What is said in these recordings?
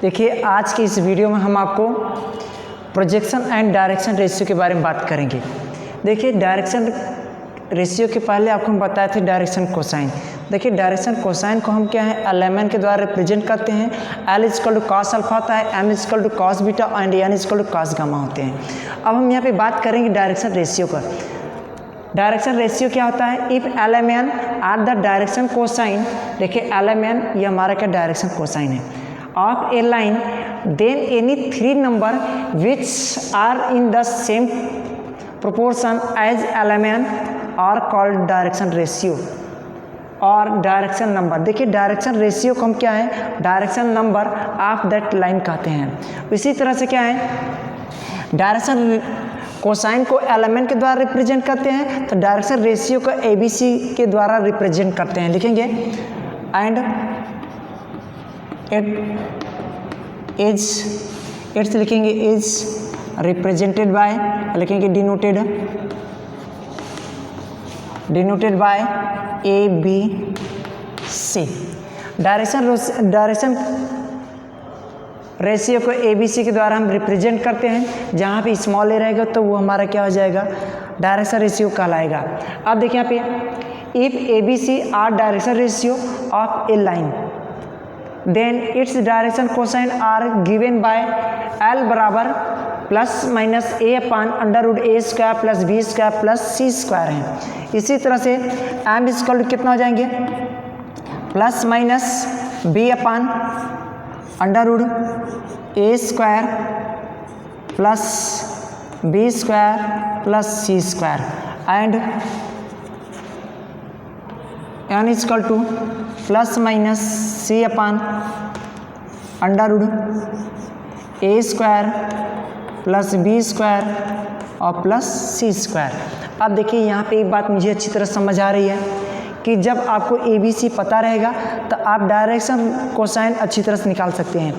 देखिए आज की इस वीडियो में हम आपको प्रोजेक्शन एंड डायरेक्शन रेशियो के बारे में बात करेंगे। देखिए डायरेक्शन रेशियो के पहले आपको हम बताए थे डायरेक्शन कोसाइन। देखिए डायरेक्शन कोसाइन को हम क्या है एल के द्वारा रिप्रेजेंट करते हैं। L equal to cos alpha होता है, M equal to cos beta and N equal to cos gamma होते हैं। अब हम यहाँ पे बात करेंगे डायरेक्शन रेशियो का। डायरेक्शन रेशियो क्या होता है? If L M N are the direction cosine, देखिए एल एम एन ये हमारा क्या डायरेक्शन कोसाइन है of a line, then any three number which are in the same proportion as L M N are called direction ratio और direction number. देखिए direction ratio को हम क्या है direction number of that line कहते हैं। इसी तरह से क्या है डायरेक्शन कोसाइन को एलिमेंट के द्वारा रिप्रेजेंट करते हैं, तो डायरेक्शन रेशियो को एबीसी के द्वारा रिप्रेजेंट करते हैं। लिखेंगे एंड इट्स लिखेंगे इज रिप्रेजेंटेड बाय, लिखेंगे denoted by A B C. Direction ratio को ए बी सी के द्वारा हम रिप्रेजेंट करते हैं। जहाँ पे स्मॉल ए रहेगा तो वो हमारा क्या हो जाएगा डायरेक्शन रेशियो कहलाएगा। अब देखिए यहाँ पे if A B C are direction ratio of a line, then its direction cosine are given by L बराबर plus minus A upon under root A square plus B square plus C square है। इसी तरह से M equal कितना हो जाएंगे plus minus B upon under root A square plus B square plus C square and N equal to plus minus C upon under root A square plus B square और plus C square. अब देखिए यहाँ पे एक बात मुझे अच्छी तरह समझ आ रही है कि जब आपको ए बी सी पता रहेगा तो आप डायरेक्शन कोसाइन अच्छी तरह से निकाल सकते हैं।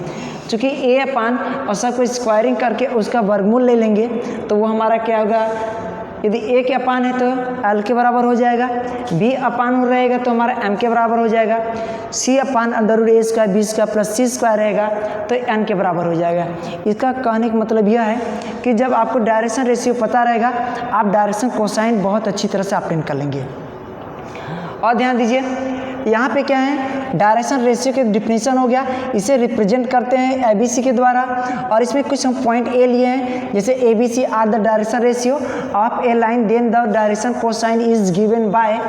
क्योंकि ए अपान और सब को स्क्वायरिंग करके उसका वर्गमूल ले लेंगे तो वो हमारा क्या होगा, यदि ए के अपान है तो एल के बराबर हो जाएगा, बी अपान रहेगा तो हमारा एम के बराबर हो जाएगा, सी upon under root A square B square plus C square रहेगा तो एन के बराबर हो जाएगा। इसका कहने का मतलब यह है कि जब आपको डायरेक्शन रेशियो पता रहेगा आप डायरेक्शन कोसाइन बहुत अच्छी तरह से ऑब्टेन कर लेंगे। और ध्यान दीजिए यहाँ पे क्या है डायरेक्शन रेशियो के डिफिनीशन हो गया, इसे रिप्रेजेंट करते हैं एबीसी के द्वारा। और इसमें कुछ हम पॉइंट ए लिए हैं, जैसे ABC are the direction ratio of a line, then the direction cosine is given by,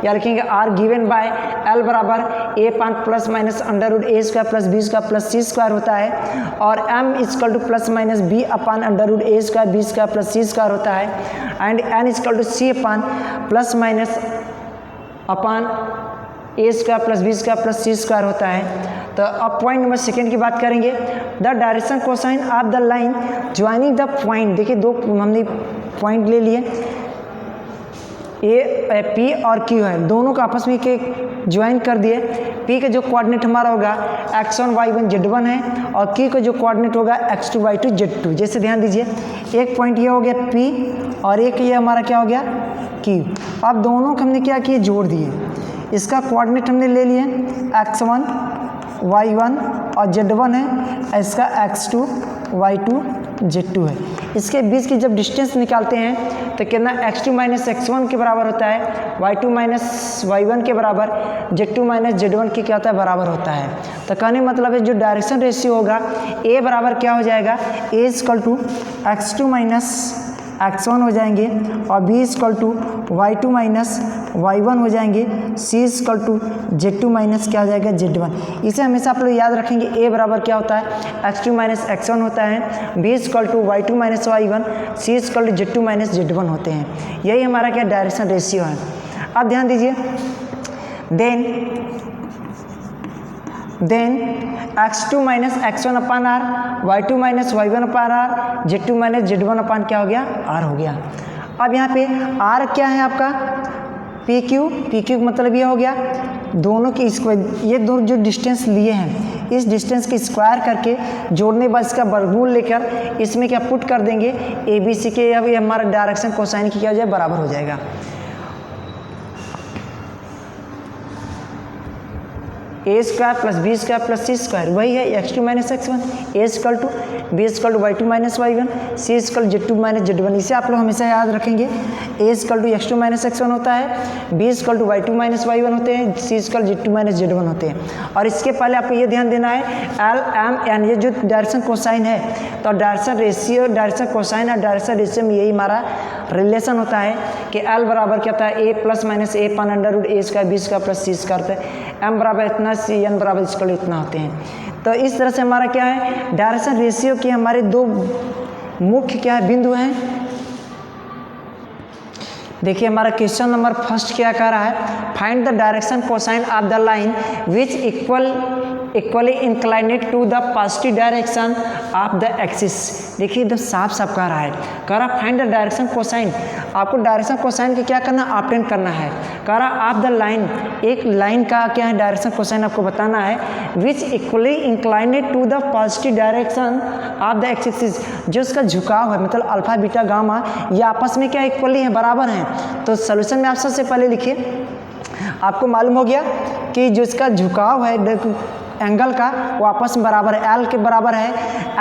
या लिखेंगे आर गिवन बाय एल बराबर A upon plus minus under root A square plus B square plus C square होता है, और M equal to plus minus B upon under root A square B square plus C square होता है, and N equal to C upon plus minus upon A square plus B square plus C square होता है। तो अब point number second की बात करेंगे, the direction cosine of the line joining the point. देखिए दो हमने पॉइंट ले लिए, ए पी और क्यू है, दोनों को आपस में के ज्वाइन कर दिए। पी का जो कोऑर्डिनेट हमारा होगा x1 y1 z1 है और क्यू का जो कोऑर्डिनेट होगा x2 y2 z2। जैसे ध्यान दीजिए एक पॉइंट ये हो गया P और एक ये हमारा क्या हो गया Q। अब दोनों को हमने क्या किए जोड़ दिए, इसका कोऑर्डिनेट हमने ले लिए x1 y1 और z1 है, इसका x2 y2 z2 है। इसके बीच की जब डिस्टेंस निकालते हैं तो कितना x2 माइनस x1 के बराबर होता है, y2 माइनस y1 के बराबर, z2 माइनस z1 के क्या होता है बराबर होता है। तो कहने मतलब है जो डायरेक्शन रेशियो होगा a बराबर क्या हो जाएगा a equal to x2 minus x1 हो जाएंगे और b equal to y2 minus y1 हो जाएंगे, c equal to z2 minus क्या हो जाएगा z1। इसे हमेशा आप लोग याद रखेंगे a बराबर क्या होता है x2 माइनस x1 होता है, b equal to y2 minus y1, c equal to z2 minus z1 होते हैं। यही हमारा क्या डायरेक्शन रेशियो है। अब ध्यान दीजिए then x2 minus x1 upon R, y2 minus y1 upon R, z2 minus z1 upon क्या हो गया r हो गया। अब यहाँ पे r क्या है आपका PQ का मतलब ये हो गया दोनों की स्क्वायर, ये दोनों जो डिस्टेंस लिए हैं इस डिस्टेंस की स्क्वायर करके जोड़ने बाद इसका वर्गमूल लेकर इसमें क्या पुट कर देंगे ABC के, अब ये हमारा डायरेक्शन कोसाइन की क्या हो जाए बराबर हो जाएगा। A square plus B square plus C square, वही है x2 minus x1, A equal to B equal to y2 minus y1, C equal to z2 minus z1। इसे आप लोग हमेशा याद रखेंगे। ए equal to x2 minus x1 होता है, B equal to y2 minus y1 होते हैं, सी इक्वल z2 माइनस z1 होते हैं। और इसके पहले आपको ये ध्यान देना है एल एम एन, ये जो डायरेक्शन कोसाइन है, तो डायरेक्शन रेशियो, डायरेक्शन कोसाइन और डायरेक्शन रेशियो में यही हमारा रिलेशन होता है कि एल बराबर क्या होता है, ए प्लस माइनस ए पान under root A square B square plus C square होता है, एम बराबर इतना, सी एन बराबर इसका इतना होते हैं। तो इस तरह से हमारा क्या है, डायरेक्शन रेशियो के हमारे दो मुख्य क्या है बिंदु हैं। देखिए हमारा क्वेश्चन नंबर फर्स्ट क्या कह रहा है, find the direction cosine of the line which equally inclined to the positive direction of the axis. देखिए एकदम साफ साफ कह रहा है, कह रहा फाइंड द डायरेक्शन कोसाइन, आपको डायरेक्शन कोसाइन के क्या करना, ऑब्टेन करना है। कह रहा ऑफ द लाइन, एक लाइन का क्या है डायरेक्शन कोसाइन आपको बताना है, which equally inclined to the positive direction of the axis, जो उसका झुकाव है मतलब अल्फा बीटा गामा, ये आपस में क्या इक्वली है, बराबर हैं। तो सोल्यूशन में आप सबसे पहले लिखिए, आपको मालूम हो गया कि जो इसका झुकाव है एंगल का वो आपस में बराबर है, एल के बराबर है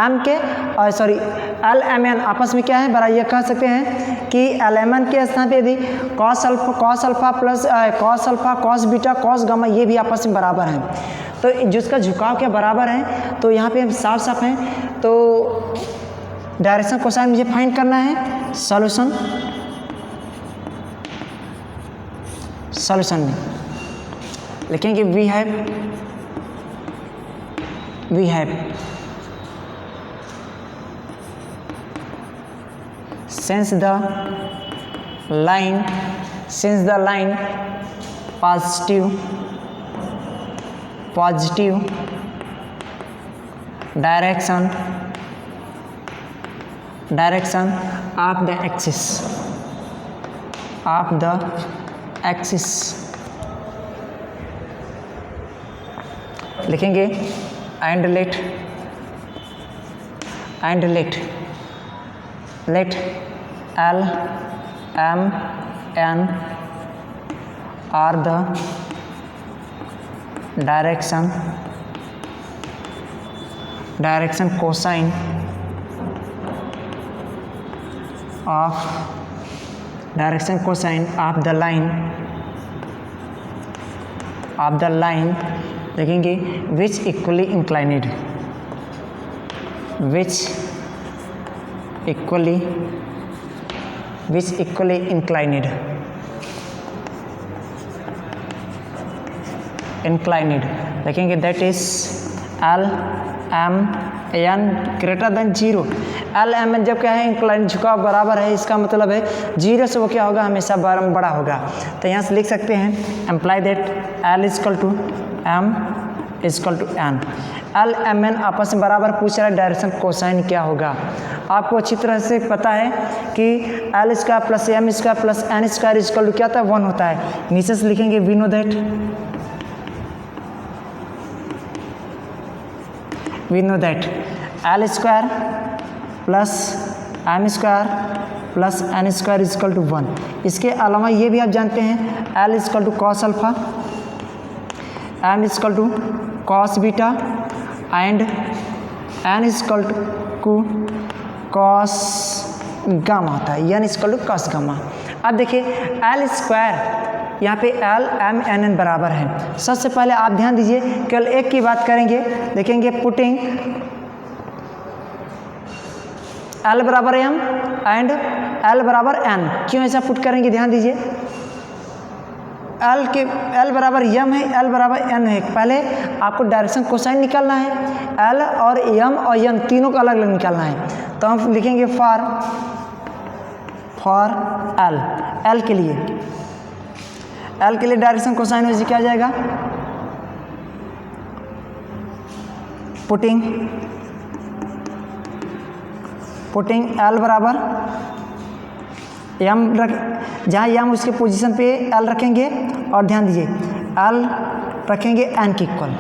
एम के, सॉरी एल एम एन आपस में क्या है बराबर। ये कह सकते हैं कि एल एम एन के स्थान पे यदि cos alpha plus cos alpha cos beta cos gamma ये भी आपस में बराबर हैं। तो जिसका झुकाव क्या बराबर है, तो यहाँ पे हम साफ साफ हैं। तो डायरेक्शन कोसाइन मुझे फाइंड करना है। सॉल्यूशन में लिखेंगे we have since the line positive direction of the axis लिखेंगे and let L M N are the direction cosine of the line देखेंगे which equally inclined देखेंगे that is L M N greater than 0। L M N जब क्या है incline झुकाव बराबर है, इसका मतलब है 0 से वो क्या होगा हमेशा बड़ा होगा। तो यहाँ से लिख सकते हैं imply that L equal to M equal to N। L M N आपस में बराबर पूछ रहा है, डायरेक्शन कोसाइन क्या होगा। आपको अच्छी तरह से पता है कि L square plus M square plus N square equal to क्या होता है 1 होता है। नीचे से लिखेंगे we know that L square plus M square plus N square equal to 1। इसके अलावा ये भी आप जानते हैं L equal to cos alpha, M equal to cos beta and N equal to cos gamma होता है, यानी इक्वल टू कॉस गामा। अब देखिए L स्क्वायर यहाँ पे L M N N बराबर है। सबसे पहले आप ध्यान दीजिए, केवल एक की बात करेंगे, देखेंगे पुटिंग L बराबर M एंड L बराबर N। क्यों ऐसा पुट करेंगे ध्यान दीजिए, L बराबर M है, L बराबर N है। पहले आपको डायरेक्शन कोसाइन निकालना है, L और M और N तीनों को अलग अलग निकालना है। तो हम लिखेंगे फॉर L के लिए डायरेक्शन कोसाइन वैसे क्या आ जाएगा, पुटिंग L बराबर M जहाँ M उसके पोजीशन पे L रखेंगे, और ध्यान दीजिए L रखेंगे N के इक्वल,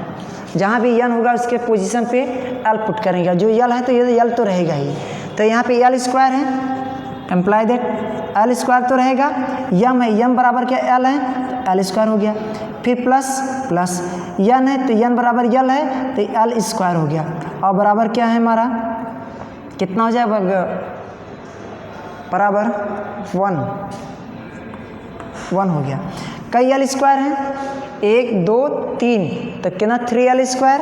जहाँ भी N होगा उसके पोजीशन पे L पुट करेंगे। जो L है तो ये L तो रहेगा ही। तो यहाँ पे L स्क्वायर है, एम्प्लाई दैट L स्क्वायर तो रहेगा, M है, M बराबर क्या L है, L स्क्वायर हो गया। फिर प्लस यन है तो यन बराबर यल है तो एल स्क्वायर हो गया, और बराबर क्या है हमारा, कितना हो जाएगा, बराबर 1 हो गया। कई एल स्क्वायर हैं, 1 2 3, तो कितना 3 L square,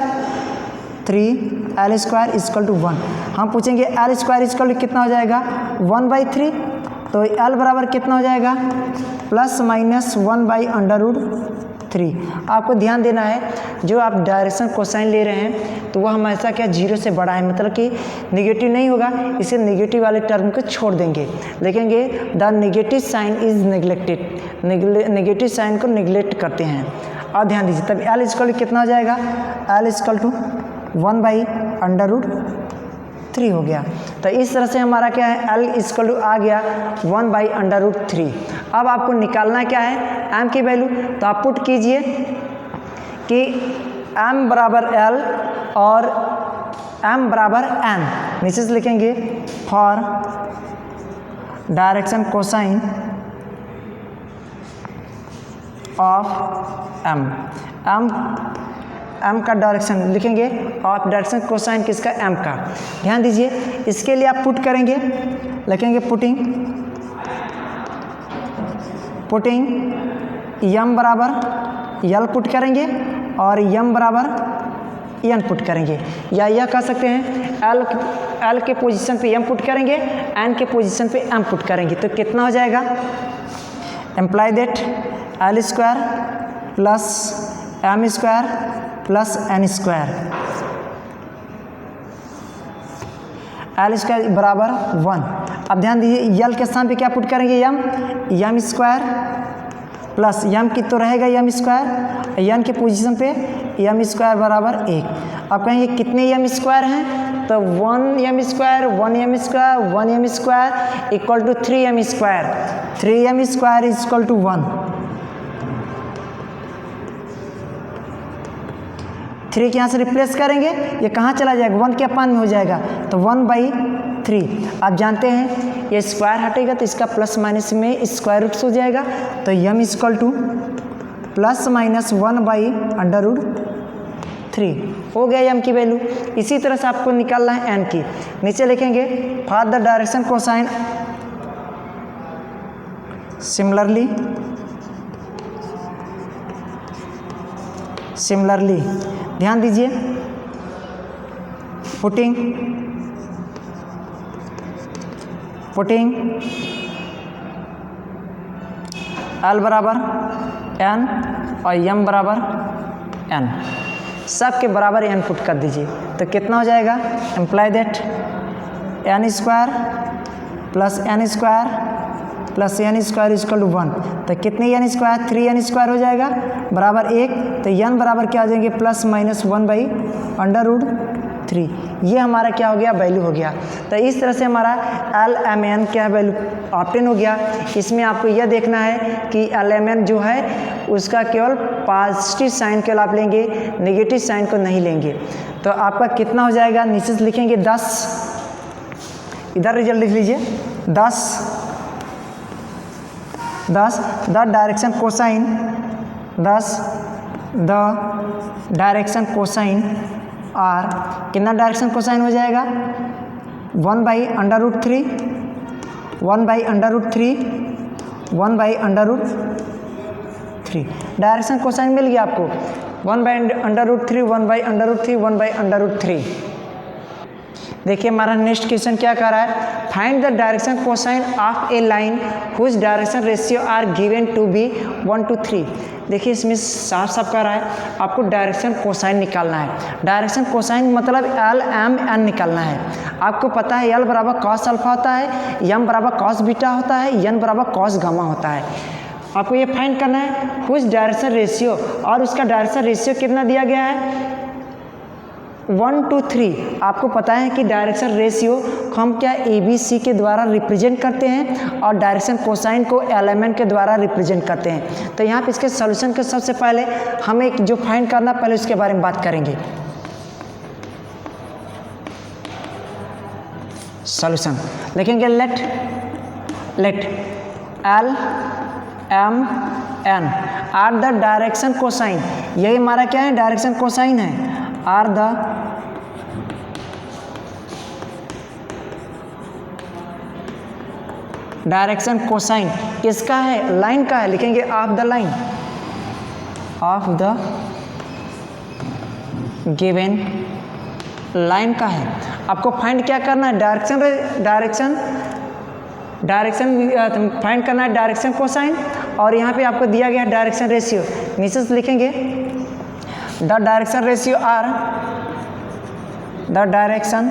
3 L square equal to 1। हम पूछेंगे एल स्क्वायर इक्वल टू कितना हो जाएगा, 1/3, तो एल बराबर कितना हो जाएगा, प्लस माइनस 1/√3। आपको ध्यान देना है, जो आप डायरेक्शन कोसाइन ले रहे हैं तो वह हमेशा क्या 0 से बड़ा है, मतलब कि निगेटिव नहीं होगा, इसे निगेटिव वाले टर्म को छोड़ देंगे, लिखेंगे the negative sign is neglected, negative sign को निगलेक्ट करते हैं। और ध्यान दीजिए, तब एल इक्वल टू कितना हो जाएगा, एल इक्वल टू 1/√3 हो गया। तो इस तरह से हमारा क्या है, एल इक्वल टू आ गया 1/√3। अब आपको निकालना क्या है, एम की वैल्यू, तो आप पुट कीजिए कि एम बराबर एल और एम बराबर एन, नीचे से लिखेंगे for direction cosine of M, M का डायरेक्शन लिखेंगे, ऑफ डायरेक्शन कोसाइन किसका, एम का। ध्यान दीजिए, इसके लिए आप पुट करेंगे, लिखेंगे पुटिंग यम बराबर यल पुट करेंगे और यम बराबर एन पुट करेंगे, या यह कह सकते हैं एल के पोजीशन पे एम पुट करेंगे, एन के पोजीशन पे एम पुट करेंगे, तो कितना हो जाएगा, imply that L square plus M square plus N square, L square बराबर 1। अब ध्यान दीजिए, यल के स्थान पे क्या पुट करेंगे, यम स्क्वायर प्लस यम की तो रहेगा यम स्क्वायर, यन के पोजीशन पे यम स्क्वायर बराबर 1। अब कहेंगे कितने यम स्क्वायर हैं, तो 1 M square 1 M square 1 M square equal to 3 M square, 3 M square equal to 1। 3 के यहाँ से रिप्लेस करेंगे, ये कहाँ चला जाएगा, 1 के अपान में हो जाएगा, तो 1/3। आप जानते हैं ये स्क्वायर हटेगा तो इसका प्लस माइनस में स्क्वायर रूट्स हो जाएगा, तो यम इक्वल टू प्लस माइनस 1/√3 हो गया यम की वैल्यू। इसी तरह से आपको निकालना है एन की, नीचे लिखेंगे for the direction cosine similarly ध्यान दीजिए, पुटिंग एल बराबर एन और यम बराबर एन, सब के बराबर एन पुट कर दीजिए, तो कितना हो जाएगा, imply that N square plus N square plus N square equal to 1, तो कितने एन स्क्वायर, 3 एन स्क्वायर हो जाएगा बराबर 1, तो एन बराबर क्या आ जाएंगे, प्लस माइनस 1/√3। ये हमारा क्या हो गया, वैल्यू हो गया। तो इस तरह से हमारा एल एम एन क्या वैल्यू ऑब्टेन हो गया। इसमें आपको यह देखना है कि एल एम एन जो है उसका केवल पॉजिटिव साइन केवल आप लेंगे, नेगेटिव साइन को नहीं लेंगे। तो आपका कितना हो जाएगा, नीचे से लिखेंगे 10, इधर रिजल्ट लिख लीजिए 10 द डायरेक्शन कोसाइन आर, कितना डायरेक्शन कोसाइन हो जाएगा, 1/√3 डायरेक्शन कोसाइन मिल गया आपको, 1/√3 देखिए हमारा नेक्स्ट क्वेश्चन क्या कर रहा है, find the direction cosine of a line whose direction ratio are given to be 1 to 3। देखिए इसमें साफ साफ कह रहा है आपको डायरेक्शन कोसाइन निकालना है। डायरेक्शन कोसाइन मतलब एल एम एन निकालना है। आपको पता है एल बराबर कॉस अल्फा होता है, एम बराबर कॉस बीटा होता है, एन बराबर कॉस गामा होता है। आपको ये फाइंड करना है हुज डायरेक्शन रेशियो, और उसका डायरेक्शन रेशियो कितना दिया गया है, 1 to 3। आपको पता है कि डायरेक्शन रेशियो हम क्या ABC के द्वारा रिप्रेजेंट करते हैं और डायरेक्शन कोसाइन को एलिमेंट के द्वारा रिप्रेजेंट करते हैं। तो यहाँ पे इसके सॉल्यूशन के सबसे पहले हम एक जो फाइंड करना पहले उसके बारे में बात करेंगे। सॉल्यूशन लिखेंगे let L M N are the direction cosine यही हमारा क्या है, डायरेक्शन कोसाइन है। आर द डायरेक्शन कोसाइन किसका है, लाइन का है, लिखेंगे of the line, of the given line का है। आपको फाइंड क्या करना है, डायरेक्शन फाइंड करना है, डायरेक्शन कोसाइन, और यहाँ पे आपको दिया गया डायरेक्शन रेशियो। नीचे से लिखेंगे the direction ratio are, the direction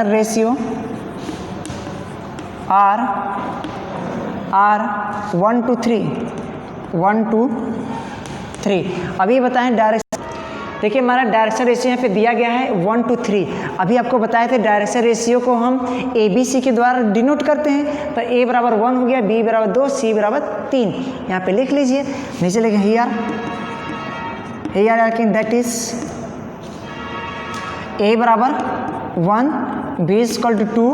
ratio are 1 to 3। अभी बताएं डायरेक्शन, देखिए हमारा डायरेक्शन रेशियो यहाँ पे दिया गया है 1 to 3। अभी आपको बताए थे डायरेक्शन रेशियो को हम ABC के द्वारा डिनोट करते हैं, तो A बराबर 1 हो गया, B बराबर 2, C बराबर 3। यहाँ पे लिख लीजिए, नीचे लिखें हियर दैट इज A बराबर 1, B इक्वल टू 2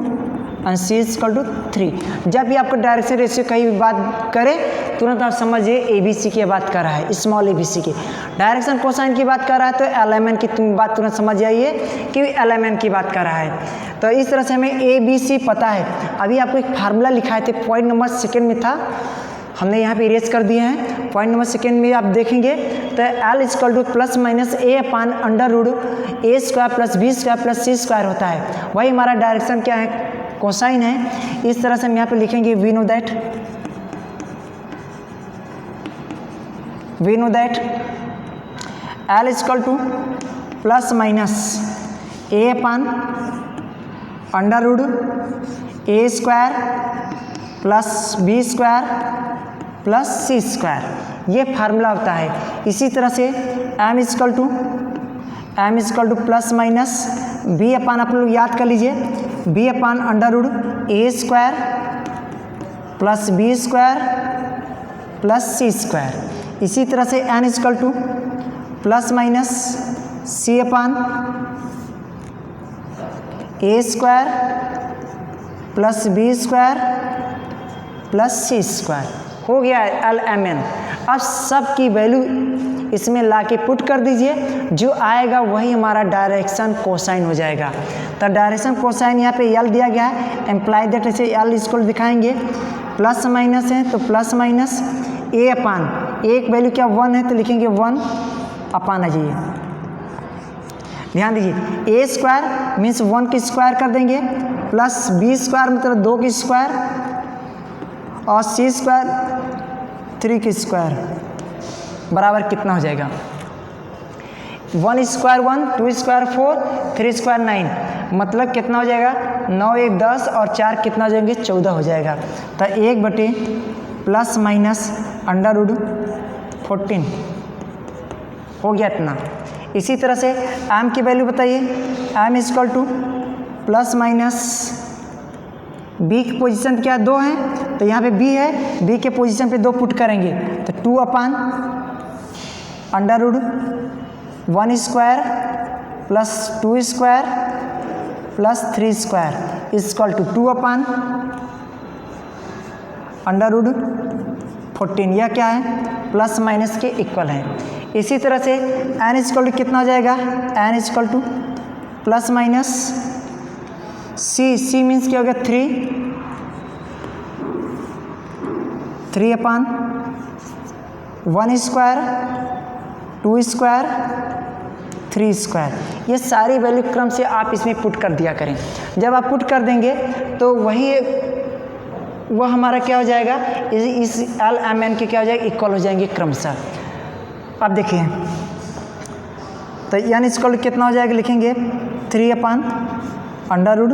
और C इक्वल टू 3। जब भी आपको डायरेक्शन रेशियो कहीं भी बात करे तुरंत आप समझिए ABC की बात कर रहा है, स्मॉल ABC की। डायरेक्शन कोसाइन की बात कर रहा है तो LMN की बात तुरंत समझ जाइए कि LMN की बात कर रहा है। तो इस तरह से हमें ABC पता है। अभी आपको एक फार्मूला लिखाए थे, पॉइंट नंबर सेकेंड में था, हमने यहाँ पे इरेज कर दिए हैं। पॉइंट नंबर सेकेंड में आप देखेंगे तो L equal to plus minus A upon under root A square plus B square plus C square होता है। वही हमारा डायरेक्शन क्या है, कोसाइन है। इस तरह से हम यहाँ पे लिखेंगे we know that L equal to plus minus A upon under root A square plus B square plus C square, ये फार्मूला होता है। इसी तरह से M equal to plus minus B upon, आप लोग याद कर लीजिए, B upon under root A square plus B square plus C square. इसी तरह से N equal to plus minus C upon A square plus B square plus C square हो गया LMN। अब सब की वैल्यू इसमें लाके पुट कर दीजिए, जो आएगा वही हमारा डायरेक्शन कोसाइन हो जाएगा। तो डायरेक्शन कोसाइन यहाँ पे L दिया गया है, एम्प्लाई दैट ऐसे L इक्वल दिखाएंगे, प्लस माइनस है तो प्लस माइनस A अपान, एक वैल्यू क्या 1 है तो लिखेंगे 1 अपान आ जाइए। ध्यान दीजिए, A स्क्वायर मीन्स 1 की स्क्वायर कर देंगे, प्लस B स्क्वायर मतलब 2 की स्क्वायर, और C स्क्वायर 3 की स्क्वायर बराबर कितना हो जाएगा, 1 स्क्वायर 1, 2 स्क्वायर 4, 3 स्क्वायर 9, मतलब कितना हो जाएगा 9 1 10 और 4 कितना हो जाएंगे 14 हो जाएगा। तो 1 बटे प्लस माइनस अंडर रूट 14 हो गया इतना। इसी तरह से M की वैल्यू बताइए, M equal to plus minus B की पोजीशन क्या 2 है, तो यहाँ पे B है, B के पोजीशन पे 2 पुट करेंगे तो 2 upon under root 1 square plus 2 square plus 3 square equal to 2 upon under root 14। यह क्या है, प्लस माइनस के इक्वल है। इसी तरह से N इक्वल टू कितना हो जाएगा, N equal to plus minus C means क्या हो गया 3 अपान 1 स्क्वायर 2 स्क्वायर 3 स्क्वायर। ये सारी वैल्यू क्रम से आप इसमें पुट कर दिया करें। जब आप पुट कर देंगे तो वह हमारा क्या हो जाएगा, इस LMN के क्या हो जाएगा, इक्वल हो जाएंगे क्रमशः। अब देखिए तो N इक्वल कितना हो जाएगा, लिखेंगे 3 अपान अंडर रूट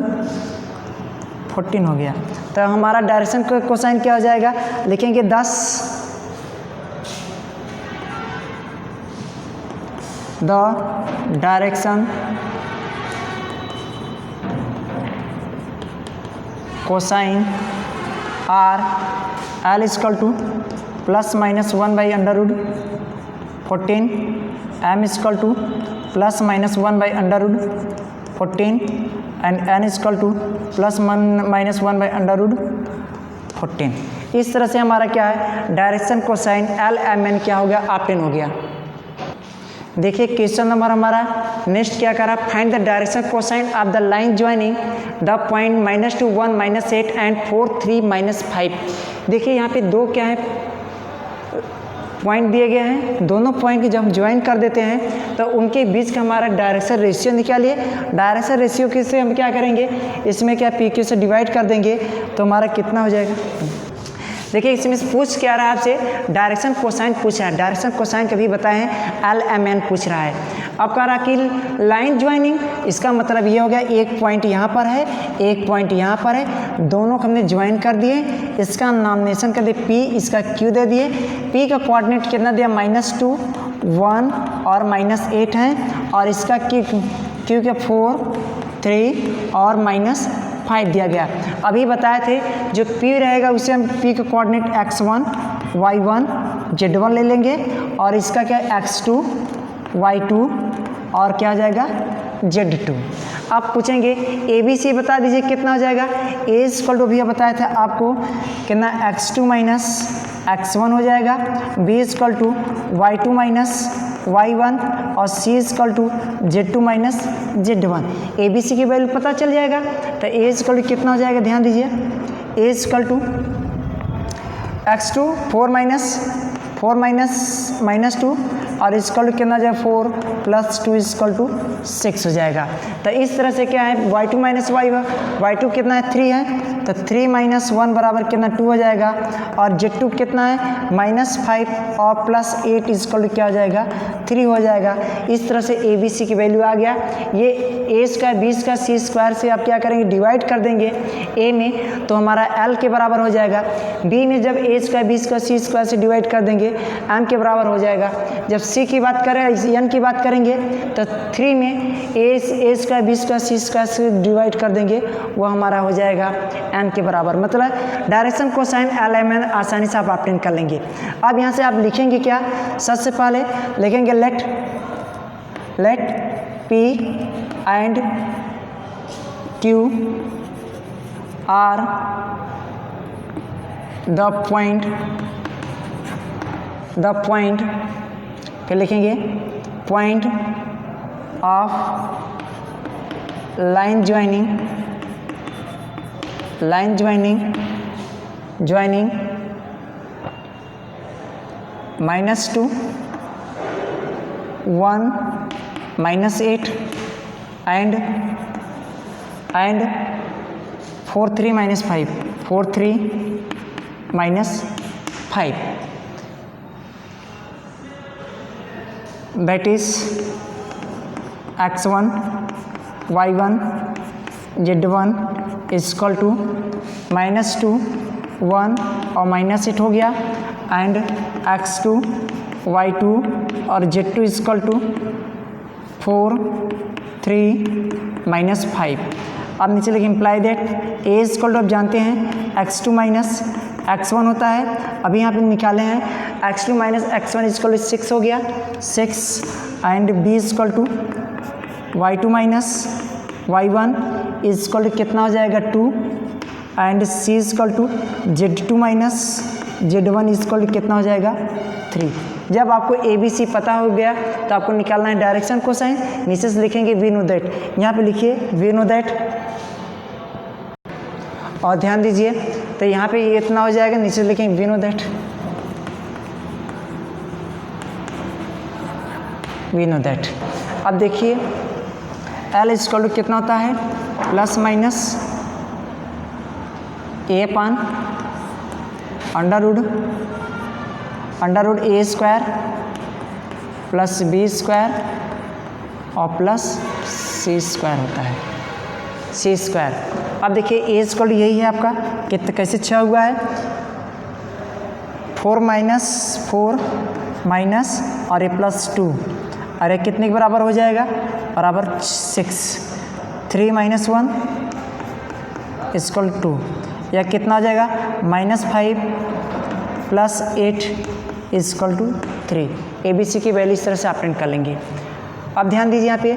14 हो गया। तो हमारा डायरेक्शन कोसाइन क्या हो जाएगा, लिखेंगे 10 the direction cosine are L equal to plus minus 1 by under root 14, M equal to plus minus 1 by under root 14 and N equal to plus minus 1 by under root 14। इस तरह से हमारा क्या है, डायरेक्शन कोसाइन LMN क्या हो गया, obtain हो गया। देखिए क्वेश्चन नंबर हमारा नेक्स्ट क्या करा, find the direction cosine of the line joining the point -2 1 -8 and 4 3 -5। देखिए यहाँ पे दो क्या है पॉइंट दिए गए हैं, दोनों पॉइंट की जब हम ज्वाइन कर देते हैं तो उनके बीच का हमारा डायरेक्शन रेशियो निकालिए। डायरेक्शन रेशियो किससे हम क्या करेंगे, इसमें क्या PQ से डिवाइड कर देंगे तो हमारा कितना हो जाएगा। देखिए इसमें पूछ क्या रहा है आपसे, डायरेक्शन कोसाइन पूछ रहा है। डायरेक्शन कोसाइन कभी बताए हैं, LMN पूछ रहा है। अब कह रहा कि लाइन ज्वाइनिंग, इसका मतलब ये हो गया एक पॉइंट यहाँ पर है, एक पॉइंट यहाँ पर है, दोनों को हमने ज्वाइन कर दिए। इसका नामिनेशन कर दिए P, इसका Q दे दिए। P का कोऑर्डिनेट कितना दिया, -2 1 और -8 है, और इसका Q का 4 3 और -5 दिया गया। अभी बताए थे जो P रहेगा उसे हम P का कोऑर्डिनेट x1 y1 z1 ले लेंगे, और इसका क्या x2 y2 और क्या हो जाएगा z2। आप पूछेंगे ABC बता दीजिए कितना हो जाएगा। A = भी बताया था आपको कितना, x2 - x1 हो जाएगा, B = y2 - y1 और C = z2 - z1। ABC की वैल्यू पता चल जाएगा। तो A = कितना हो जाएगा, ध्यान दीजिए, A = x2 4 - 2 और इसका कितना जाएगा 4 + 2 = 6 हो जाएगा। तो इस तरह से क्या है, y2 - y2 कितना है 3 है, तो 3 - 1 बराबर कितना 2 हो जाएगा, और z2 कितना है -5 और +8 = क्या हो जाएगा 3 हो जाएगा। इस तरह से ABC की वैल्यू आ गया। ये A² B² C² से आप क्या करेंगे, डिवाइड कर देंगे A में, तो हमारा L के बराबर हो जाएगा। B में जब A² B² C² से डिवाइड कर देंगे M के बराबर हो जाएगा। जब C की बात करें, N की बात करेंगे तो 3 में A² B² C² से डिवाइड कर देंगे, वो हमारा हो जाएगा M के बराबर। मतलब डायरेक्शन कोसाइन LMN आसानी से आप ऑब्टेन कर लेंगे। अब यहाँ से आप लिखेंगे क्या, सबसे पहले लिखेंगे let P and Q are the point, फिर लिखेंगे point of line joining -2 1 -8 and 4 3 -5 that is x1 y1 z1 = -2 1 और -8 हो गया, एंड x2 y2 और z2 = 4 3 -5। अब नीचे लिखें इम्प्लाई दैट A = अब जानते हैं x2 - x1 होता है। अभी यहाँ पे निकाले हैं x2 - x1 = 6 हो गया 6, एंड B = y2 - y1 = कितना हो जाएगा 2, एंड C = z2 - z1 = कितना हो जाएगा 3। जब आपको ABC पता हो गया तो आपको निकालना है डायरेक्शन कोसाइन। नीचे से लिखेंगे वी नो दैट, यहाँ पे लिखिए वी नो दैट, और ध्यान दीजिए तो यहाँ पे ये इतना हो जाएगा, नीचे से लिखेंगे we know that, we know that. अब देखिए L = कितना होता है, ± A/√A² + B² और +C² होता है, C²। अब देखिए A = यही है आपका, कितना कैसे छा हुआ है 4 - 4 माइनस और ये +2, अरे कितने के बराबर हो जाएगा, बराबर 6। 3 - 1 = 2, या कितना हो जाएगा -5 + 8 = 3। ABC की वैल्यू इस तरह से आप प्रिंट कर लेंगे। अब ध्यान दीजिए यहाँ पे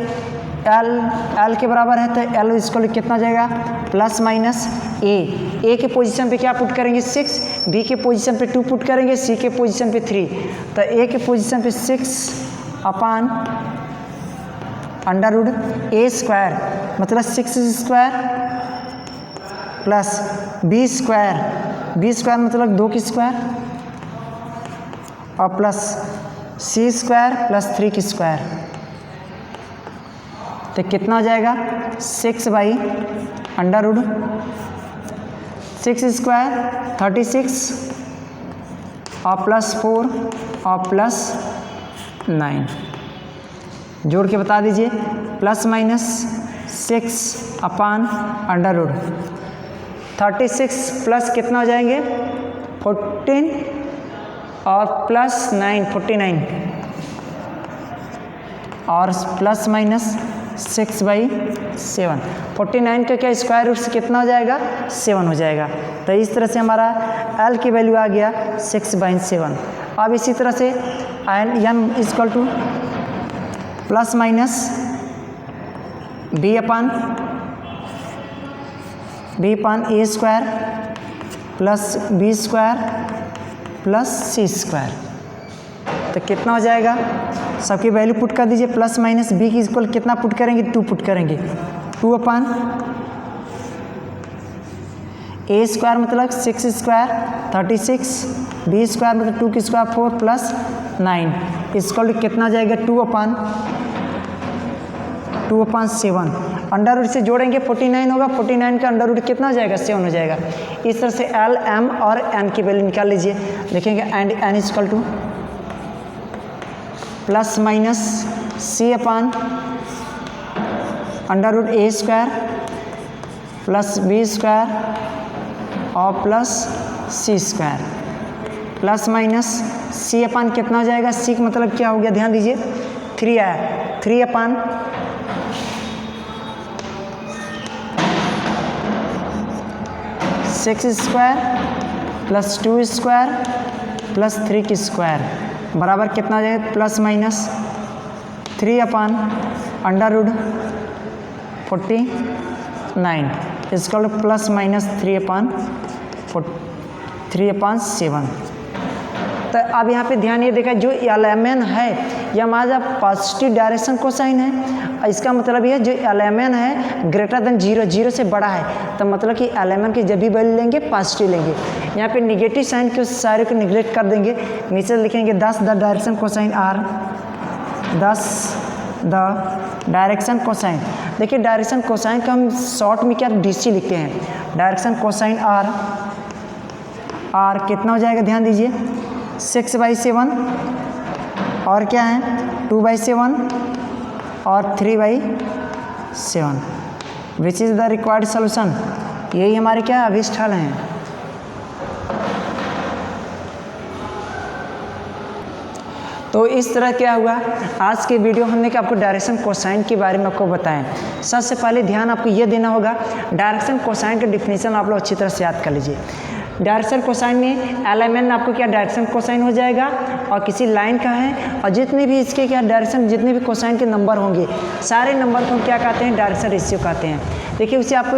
एल के बराबर है, तो एल इसको कितना जाएगा प्लस माइनस ए के पोजीशन पे क्या पुट करेंगे 6, बी के पोजीशन पे 2 पुट करेंगे, सी के पोजीशन पे 3, तो ए के पोजीशन पे 6 upon under root A square मतलब 6 स्क्वायर प्लस बी स्क्वायर मतलब 2 की स्क्वायर और प्लस सी स्क्वायर प्लस 3 की स्क्वायर, तो कितना हो जाएगा 6 बाई अंडर रूट 6 स्क्वायर 36 और प्लस 4 और प्लस 9, जोड़ के बता दीजिए plus minus 6 upon under root 36 plus कितना हो जाएंगे 14 और प्लस 9 49 और प्लस माइनस 6 बाई 7, 49 का क्या स्क्वायर रूट से कितना हो जाएगा 7 हो जाएगा। तो इस तरह से हमारा L की वैल्यू आ गया 6/7। अब इसी तरह से n equal to plus minus B upon A square plus B square plus C square, तो कितना हो जाएगा सबकी वैल्यू पुट कर दीजिए। प्लस माइनस बी की इक्वल कितना पुट करेंगे 2 पुट करेंगे, 2 अपान ए स्क्वायर मतलब 6 स्क्वायर 36, बी स्क्वायर मतलब 2 की स्क्वायर 4 प्लस 9 इक्वल टू कितना जाएगा 2 अपान 7, अंडर रूट से जोड़ेंगे 49 होगा, 49 का अंडर रूट कितना हो जाएगा 7 हो जाएगा। इस तरह से एल एम और एन की वैल्यू निकाल लीजिए, देखेंगे and N equal to plus minus C upon under root A square plus B square और plus C square plus minus C upon कितना हो जाएगा, सी का मतलब क्या हो गया ध्यान दीजिए 3 आया, 3 upon 6 square plus 2 square plus 3 की स्क्वायर बराबर कितना हो जाएगा plus minus 3 upon under root 49 इसका प्लस माइनस 3/7। तो अब यहाँ पे ध्यान ये देखा जो एलिमेंट है यह हमारा पॉजिटिव डायरेक्शन कोसाइन है, इसका मतलब ये जो एलिमेंट है ग्रेटर देन 0 से बड़ा है, तो मतलब कि एलिमेंट की जब भी वैल्यू लेंगे पॉजिटिव लेंगे। यहाँ पे निगेटिव साइन के सारे को निगलेक्ट कर देंगे, नीचे लिखेंगे 10 the direction cosine are, 10 the direction cosine. देखिए डायरेक्शन कोसाइन का हम शॉर्ट में क्या डीसी लिखते हैं, डायरेक्शन कोसाइन आर कितना हो जाएगा ध्यान दीजिए 6/7 और क्या है 2/7 और 3/7 which is the required solution. यही हमारे क्या अभीष्ट हल हैं। तो इस तरह क्या हुआ आज के वीडियो हमने कि आपको डायरेक्शन कोसाइन के बारे में आपको बताएं। सबसे पहले ध्यान आपको ये देना होगा डायरेक्शन कोसाइन का डिफिनीशन आप लोग अच्छी तरह से याद कर लीजिए। डायरेक्शन कोसाइन में एलिमेंट आपको क्या डायरेक्शन कोसाइन हो जाएगा और किसी लाइन का है, और जितने भी इसके क्या डायरेक्शन जितने भी कोसाइन के नंबर होंगे सारे नंबर को क्या कहते हैं डायरेक्शन रेशियो कहते हैं। देखिए उसे आपको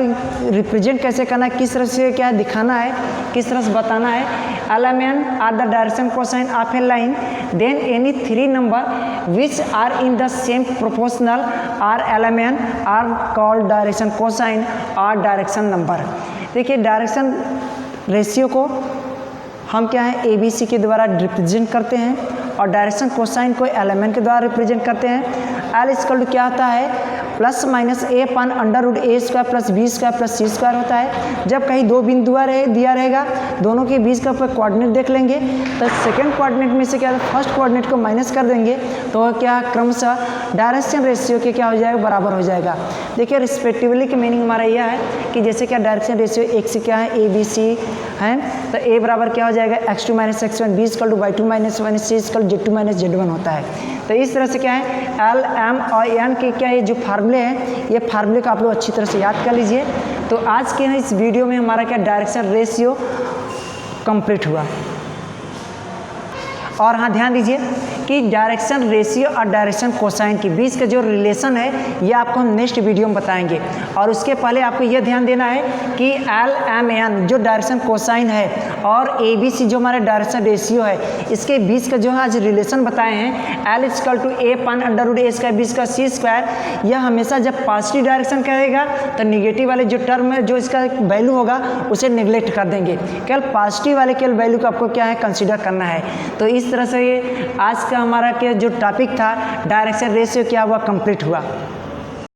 रिप्रेजेंट कैसे करना है, किस तरह से क्या दिखाना है, किस तरह से बताना है। Element are the direction cosine of a line then any 3 number which are in the same proportional are element are called direction cosine और डायरेक्शन नंबर। देखिए डायरेक्शन रेशियो को हम क्या है ABC के द्वारा रिप्रेजेंट करते हैं और डायरेक्शन कोसाइन को एलिमेंट के द्वारा रिप्रेजेंट करते हैं। एल इक्वल टू क्या होता है plus minus A upon under root A square plus B square plus C square होता है। जब कहीं दो बिंदु दिया रहेगा दोनों के बीच का कोऑर्डिनेट देख लेंगे, तो सेकंड कोऑर्डिनेट में से क्या फर्स्ट कोऑर्डिनेट को माइनस कर देंगे तो क्या क्रमशः डायरेक्शन रेशियो के क्या हो जाएगा बराबर हो जाएगा। देखिए रिस्पेक्टिवली की मीनिंग हमारा यह है कि जैसे क्या डायरेक्शन रेशियो एक से क्या है ABC है, तो A बराबर क्या हो जाएगा x2 minus x1, B equal to y2 minus 1, C equal Z2 minus Z1 होता है। तो इस तरह से क्या है L M और N के क्या ये जो फार्मूले हैं ये फार्मूले को आप लोग अच्छी तरह से याद कर लीजिए। तो आज के इस वीडियो में हमारा क्या डायरेक्शन रेशियो कंप्लीट हुआ। और हाँ ध्यान दीजिए कि डायरेक्शन रेशियो और डायरेक्शन कोसाइन के बीच का जो रिलेशन है ये आपको हम नेक्स्ट वीडियो में बताएंगे। और उसके पहले आपको यह ध्यान देना है कि एल एम एन जो डायरेक्शन कोसाइन है और ए बी सी जो हमारा डायरेक्शन रेशियो है इसके बीच का जो है आज रिलेशन बताए हैं, एल इक्वल टू ए पान अंडर रूट ए स्क्वायर बीच का सी स्क्वायर। यह हमेशा जब पॉजिटिव डायरेक्शन कहेगा तो निगेटिव वाले जो टर्म है जो इसका वैल्यू होगा उसे निगलेक्ट कर देंगे, केवल पॉजिटिव वाले केवल वैल्यू को आपको क्या है कंसीडर करना है। तो इस तरह से ये आज का हमारा के जो टॉपिक था डायरेक्शन रेशियो क्या हुआ, कंप्लीट हुआ।